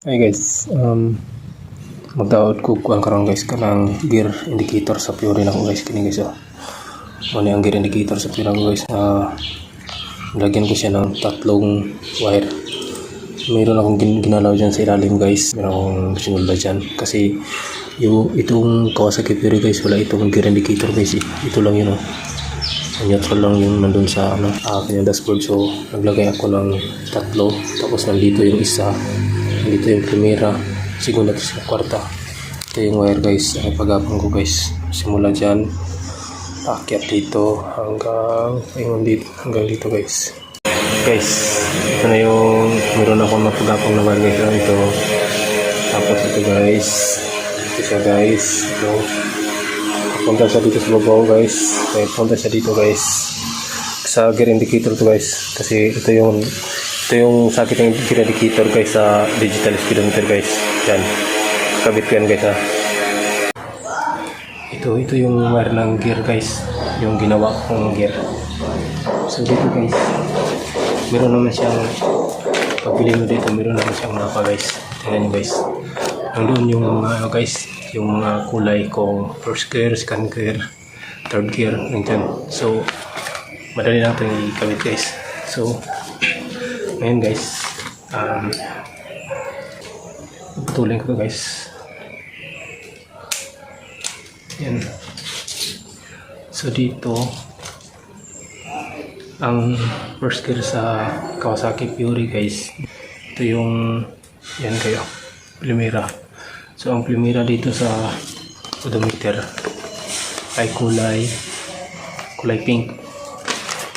Hi guys, magdaot ko kuan karon guys kanang gear indicator sa Fiori nako guys kini guys. Ano ang gear indicator sa Fiori nako guys. Lagyan ko siya ng tatlong wire. Mayroon akong ginalaw dyan sa ilalim guys. Mayroon akong sinulda dyan kasi itong Kawasaki Fiori guys, wala itong gear indicator guys. Ito lang yun neutral lang yung nandun sa kanyang dashboard. So naglagay ako ng tatlo, tapos nandito yung isa, dito yung primera, segunda, at kwarta. Ito yung wire guys, ay pagapang ko guys. Simula dyan, paakyat dito hanggang dito guys. Guys, ito na yung meron akong mapagapang na wire guys. Ito, tapos ito guys, ito siya guys. Ito, punta siya dito sa babaw guys. Okay, punta siya dito guys sa gear indicator to guys, kasi ito yung sakit ng gear indicator guys sa digital speedometer guys. Yan, kabit ko yan guys ito yung wire ng gear guys, yung ginawa kong gear. So dito guys, meron naman siyang, pagbili mo dito meron naman siyang mapa guys. Tingnan nyo guys, nandun yung guys, yung mga kulay kong first gear, second gear, third gear, nandiyan. So madali lang itong ikabit guys. So ngayon guys, putulin ko guys. Yan. So dito ang first gear sa Kawasaki Fiori guys, ito yung yan kayo, primera. So ang primera dito sa odometer ay kulay pink.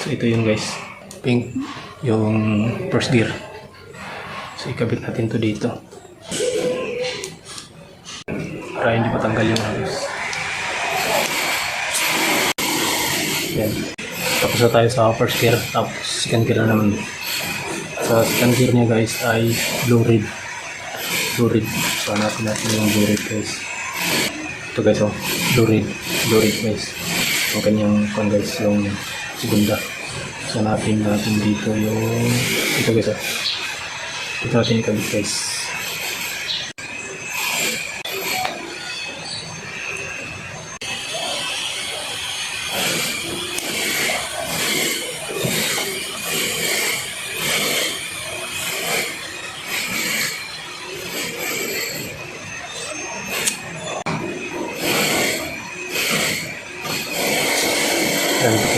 So ito yung guys, pink yung first gear. So ikabit natin to dito para hindi patanggal yung guys. Yan. Tapos na tayo sa first gear, tapos second gear na naman. Sa second gear niya guys ay blue red. So hanapin natin yung blue red guys. Ito guys, blue red guys. Yung kanyang guys, yung segunda. So hanapin natin dito yung ito guys. Ito natin ikabit guys.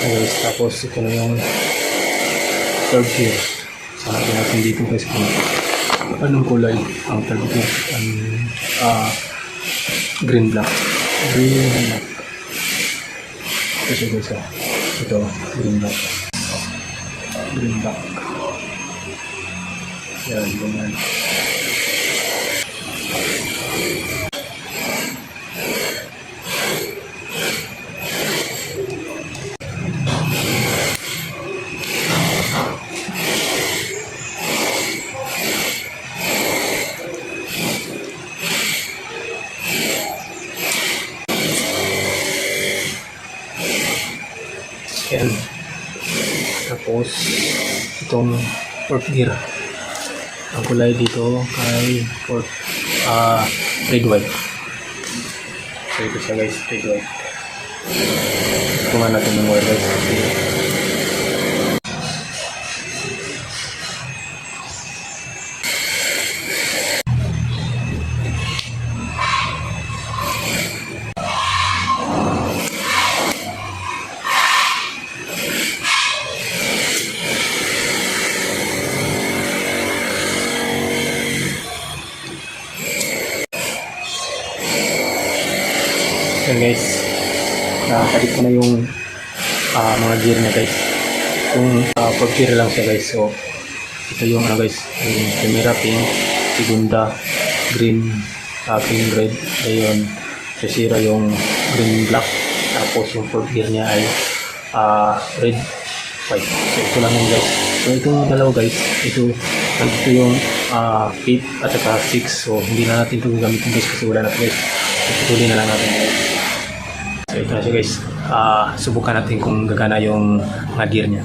Guys, tapos ito na yung third gear. Sana natin dito guys kung anong kulay ang third gear. Green black. Kasi guys, ito green black. Yan, ganyan. Yan. Tapos itong fourth gear, ang kulay dito kay red white. So ito siya guys, red white. Kuha natin ng wire guys. Yan guys, nakakabit ko na yung mga gear niya guys. Kung fourth gear lang siya guys. So ito yung guys, yung primera pink, segunda green, red, ayun, tercera yung green black, tapos yung fourth gear niya ay red white. So ito lang yun guys. So itong dalawa guys, ito yung 5 at saka 6. So hindi na natin ito gagamitin guys kasi wala na guys. Ituloy na lang natin guys. So ito na siya guys. Subukan natin kung gagana yung gear niya.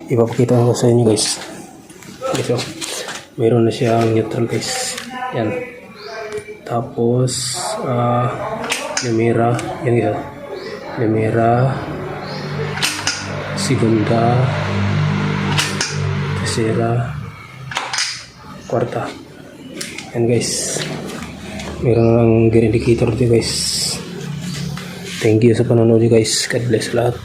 Ipapakita ko sa inyo guys. So, mayroon na siyang neutral guys. Yan. Tapos, primera, yan guys. Primera, segunda, tercera, kwarta. Yan guys. Meron lang gear indicator dito guys. Thank you sa panonood guys. God bless lahat.